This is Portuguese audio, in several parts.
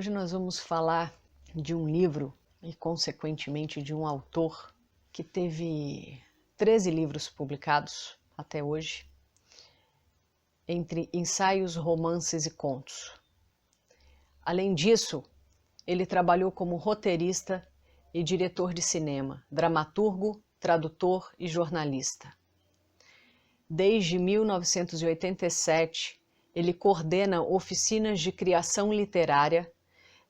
Hoje nós vamos falar de um livro e, consequentemente, de um autor que teve 13 livros publicados até hoje, entre ensaios, romances e contos. Além disso, ele trabalhou como roteirista e diretor de cinema, dramaturgo, tradutor e jornalista. Desde 1987, ele coordena oficinas de criação literária,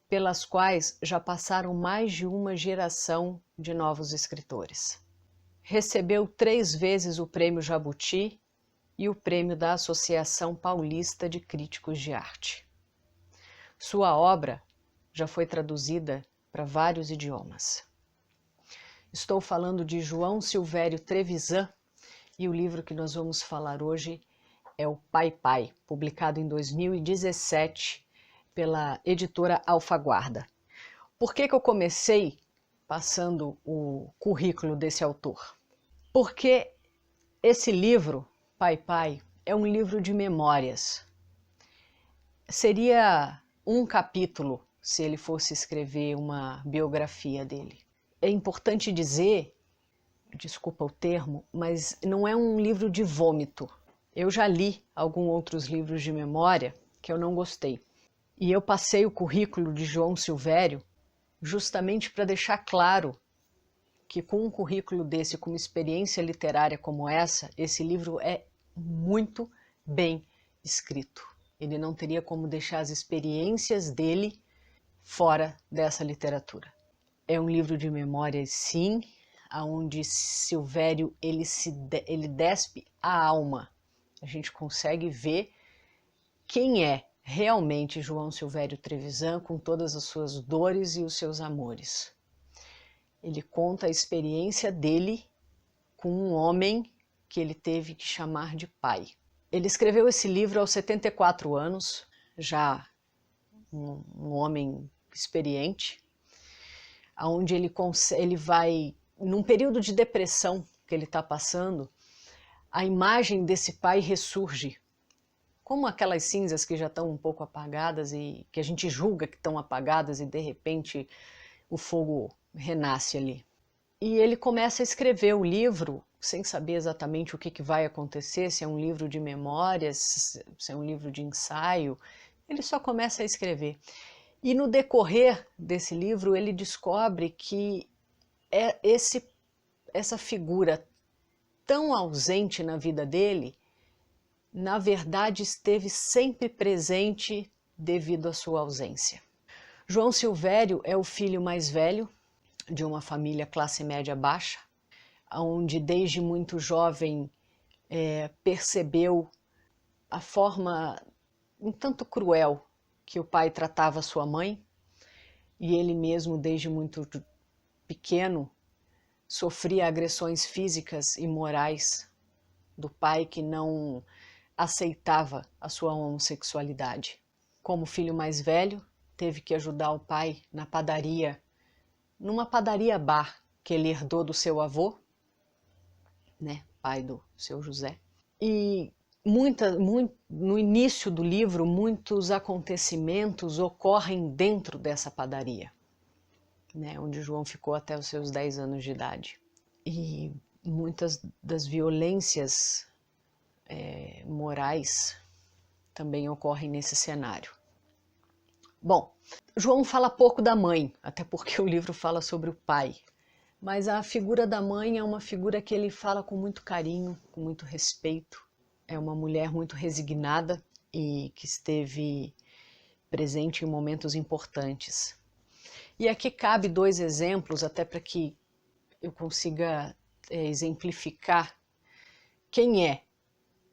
pelas quais já passaram mais de uma geração de novos escritores. Recebeu 3 vezes o Prêmio Jabuti e o Prêmio da Associação Paulista de Críticos de Arte. Sua obra já foi traduzida para vários idiomas. Estou falando de João Silvério Trevisan e o livro que nós vamos falar hoje é o Pai Pai, publicado em 2017 pela editora Alfaguarda. Por que eu comecei passando o currículo desse autor? Porque esse livro, Pai Pai, é um livro de memórias. Seria um capítulo se ele fosse escrever uma biografia dele. É importante dizer, desculpa o termo, mas não é um livro de vômito. Eu já li alguns outros livros de memória que eu não gostei. E eu passei o currículo de João Silvério justamente para deixar claro que com um currículo desse, com uma experiência literária como essa, esse livro é muito bem escrito. Ele não teria como deixar as experiências dele fora dessa literatura. É um livro de memórias, sim, onde Silvério ele despe a alma. A gente consegue ver quem é realmente João Silvério Trevisan, com todas as suas dores e os seus amores. Ele conta a experiência dele com um homem que ele teve que chamar de pai. Ele escreveu esse livro aos 74 anos, já um homem experiente, onde ele vai, num período de depressão que ele está passando, a imagem desse pai ressurge, como aquelas cinzas que já estão um pouco apagadas e que a gente julga que estão apagadas e de repente o fogo renasce ali. E ele começa a escrever o livro sem saber exatamente o que vai acontecer, se é um livro de memórias, se é um livro de ensaio. Ele só começa a escrever. E no decorrer desse livro ele descobre que essa figura tão ausente na vida dele, na verdade esteve sempre presente devido à sua ausência. João Silvério é o filho mais velho de uma família classe média baixa, onde desde muito jovem percebeu a forma um tanto cruel que o pai tratava sua mãe, e ele mesmo desde muito pequeno sofria agressões físicas e morais do pai que não aceitava a sua homossexualidade. Como filho mais velho, teve que ajudar o pai na padaria, numa padaria bar que ele herdou do seu avô, né, pai do seu José. E no início do livro, muitos acontecimentos ocorrem dentro dessa padaria, né, onde João ficou até os seus 10 anos de idade. E muitas das violências morais também ocorrem nesse cenário. Bom, João fala pouco da mãe, até porque o livro fala sobre o pai, mas a figura da mãe é uma figura que ele fala com muito carinho, com muito respeito. É uma mulher muito resignada e que esteve presente em momentos importantes. E aqui cabe 2 exemplos, até para que eu consiga exemplificar quem é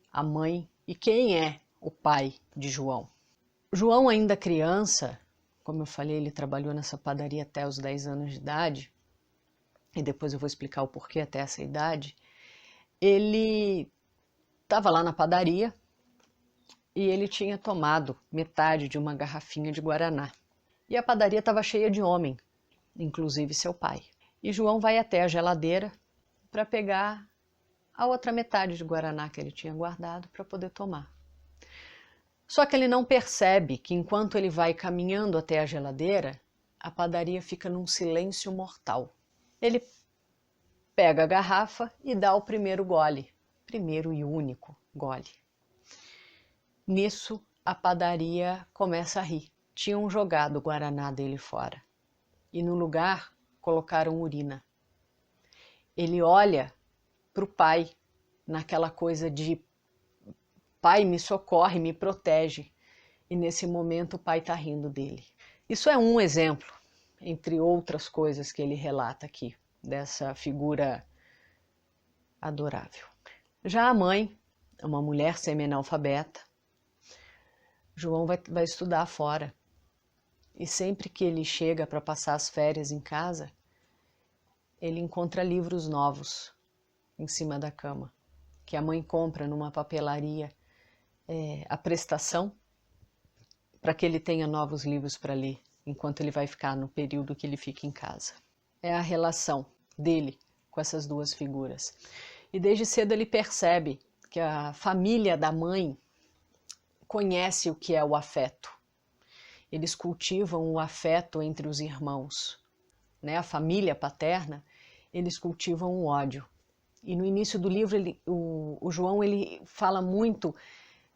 a mãe e quem é o pai de João. João, ainda criança, como eu falei, ele trabalhou nessa padaria até os 10 anos de idade, e depois eu vou explicar o porquê até essa idade. Ele estava lá na padaria e ele tinha tomado metade de uma garrafinha de guaraná. E a padaria estava cheia de homem, inclusive seu pai. E João vai até a geladeira para pegar a outra metade de guaraná que ele tinha guardado para poder tomar. Só que ele não percebe que enquanto ele vai caminhando até a geladeira, a padaria fica num silêncio mortal. Ele pega a garrafa e dá o primeiro gole, primeiro e único gole. Nisso, a padaria começa a rir. Tinham jogado o guaraná dele fora e no lugar colocaram urina. Ele olha para o pai, naquela coisa de pai, me socorre, me protege. E nesse momento o pai está rindo dele. Isso é um exemplo, entre outras coisas que ele relata aqui, dessa figura adorável. Já a mãe é uma mulher semi-analfabeta. João vai estudar fora. E sempre que ele chega para passar as férias em casa, ele encontra livros novos em cima da cama, que a mãe compra numa papelaria a prestação para que ele tenha novos livros para ler, enquanto ele vai ficar no período que ele fica em casa. É a relação dele com essas duas figuras. E desde cedo ele percebe que a família da mãe conhece o que é o afeto. Eles cultivam o afeto entre os irmãos. A família paterna, eles cultivam o ódio. E no início do livro, o João ele fala muito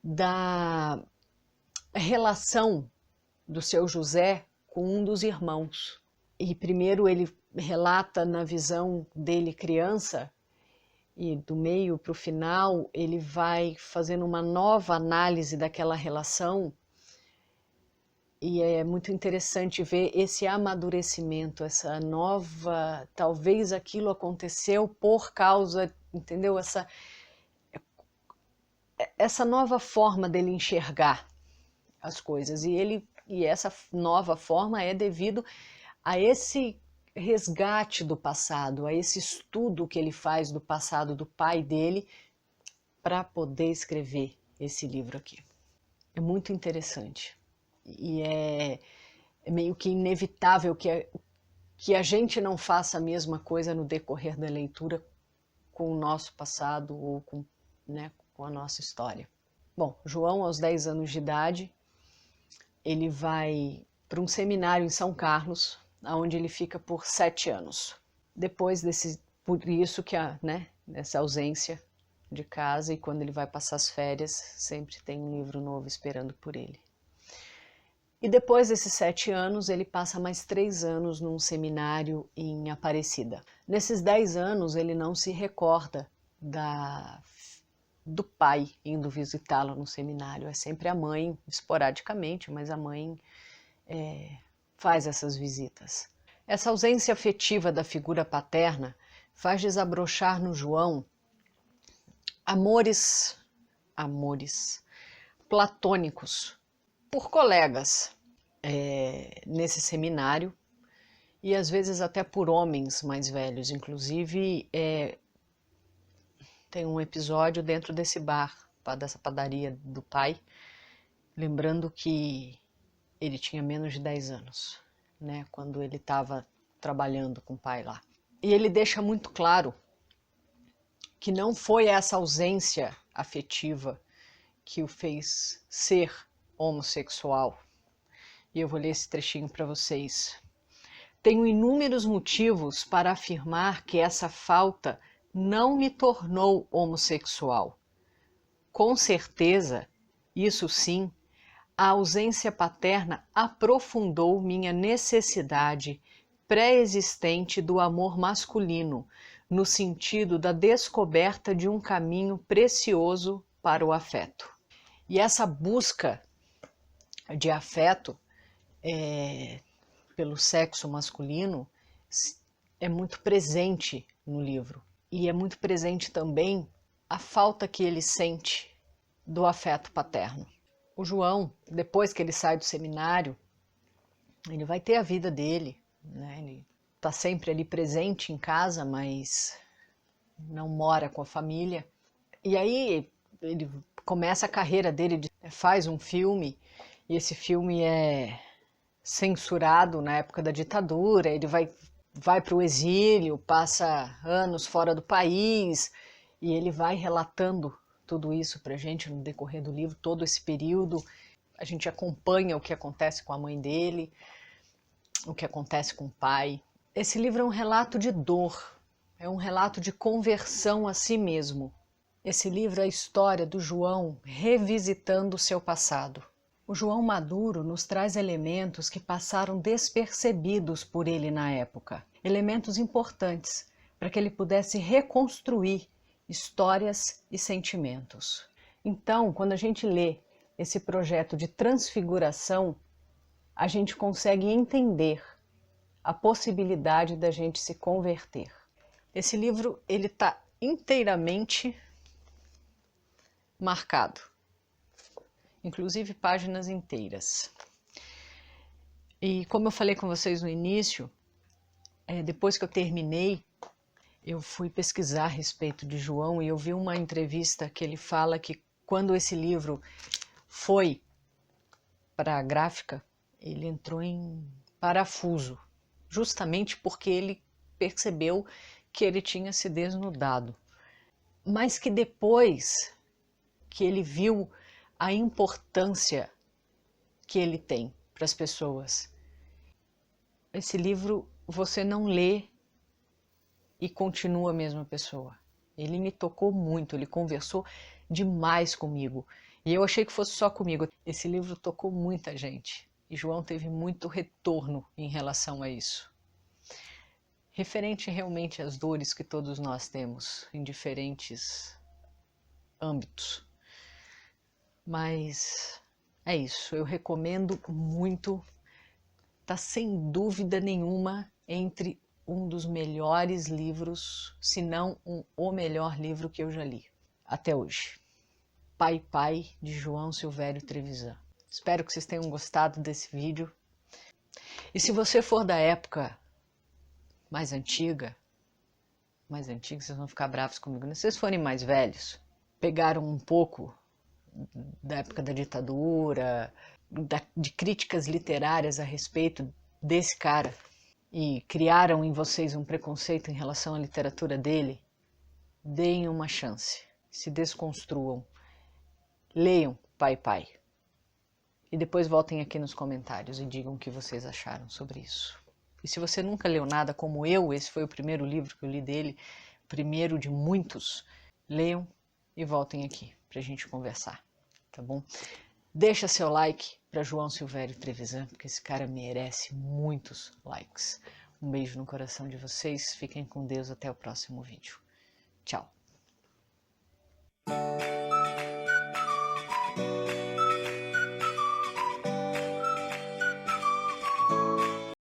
da relação do seu José com um dos irmãos. E primeiro ele relata na visão dele criança, e do meio para o final ele vai fazendo uma nova análise daquela relação. E é muito interessante ver esse amadurecimento, essa nova... Talvez aquilo aconteceu por causa, entendeu? Essa nova forma dele enxergar as coisas. E essa nova forma é devido a esse resgate do passado, a esse estudo que ele faz do passado do pai dele para poder escrever esse livro aqui. É muito interessante. E é meio que inevitável que a gente não faça a mesma coisa no decorrer da leitura com o nosso passado ou com a nossa história. Bom, João, aos 10 anos de idade, ele vai para um seminário em São Carlos, onde ele fica por 7 anos. Depois por isso que essa ausência de casa, e quando ele vai passar as férias, sempre tem um livro novo esperando por ele. E depois desses 7 anos, ele passa mais 3 anos num seminário em Aparecida. Nesses 10 anos, ele não se recorda do pai indo visitá-lo no seminário. É sempre a mãe, esporadicamente, mas a mãe faz essas visitas. Essa ausência afetiva da figura paterna faz desabrochar no João amores platônicos por colegas nesse seminário e às vezes até por homens mais velhos. Inclusive tem um episódio dentro desse bar, dessa padaria do pai, lembrando que ele tinha menos de 10 anos, quando ele estava trabalhando com o pai lá. E ele deixa muito claro que não foi essa ausência afetiva que o fez ser homossexual. E eu vou ler esse trechinho para vocês. Tenho inúmeros motivos para afirmar que essa falta não me tornou homossexual. Com certeza, isso sim, a ausência paterna aprofundou minha necessidade pré-existente do amor masculino, no sentido da descoberta de um caminho precioso para o afeto. E essa busca de afeto pelo sexo masculino é muito presente no livro. E é muito presente também a falta que ele sente do afeto paterno. O João, depois que ele sai do seminário, ele vai ter a vida dele, ele está sempre ali presente em casa, mas não mora com a família. E aí ele começa a carreira dele, faz um filme, e esse filme é censurado na época da ditadura. Ele vai para o exílio, passa anos fora do país, e ele vai relatando tudo isso para a gente no decorrer do livro, todo esse período. A gente acompanha o que acontece com a mãe dele, o que acontece com o pai. Esse livro é um relato de dor, é um relato de conversão a si mesmo. Esse livro é a história do João revisitando o seu passado. O João maduro nos traz elementos que passaram despercebidos por ele na época. Elementos importantes para que ele pudesse reconstruir histórias e sentimentos. Então, quando a gente lê esse projeto de transfiguração, a gente consegue entender a possibilidade da gente se converter. Esse livro ele está inteiramente marcado, inclusive páginas inteiras. E como eu falei com vocês no início, depois que eu terminei, eu fui pesquisar a respeito de João e eu vi uma entrevista que ele fala que quando esse livro foi para a gráfica, ele entrou em parafuso, justamente porque ele percebeu que ele tinha se desnudado. Mas que depois que ele viu a importância que ele tem para as pessoas, esse livro você não lê e continua a mesma pessoa. Ele me tocou muito, ele conversou demais comigo. E eu achei que fosse só comigo. Esse livro tocou muita gente. E João teve muito retorno em relação a isso. Referente realmente às dores que todos nós temos em diferentes âmbitos. Mas é isso, eu recomendo muito. Está sem dúvida nenhuma entre um dos melhores livros, se não o melhor livro que eu já li até hoje. Pai Pai, de João Silvério Trevisan. Espero que vocês tenham gostado desse vídeo. E se você for da época mais antiga, vocês vão ficar bravos comigo, né? Se vocês forem mais velhos, pegaram um pouco da época da ditadura, de críticas literárias a respeito desse cara e criaram em vocês um preconceito em relação à literatura dele, deem uma chance, se desconstruam, leiam Pai Pai e depois voltem aqui nos comentários e digam o que vocês acharam sobre isso. E se você nunca leu nada como eu, esse foi o primeiro livro que eu li dele, primeiro de muitos, leiam e voltem aqui para a gente conversar, tá bom? Deixa seu like para João Silvério Trevisan, porque esse cara merece muitos likes. Um beijo no coração de vocês, fiquem com Deus, até o próximo vídeo. Tchau!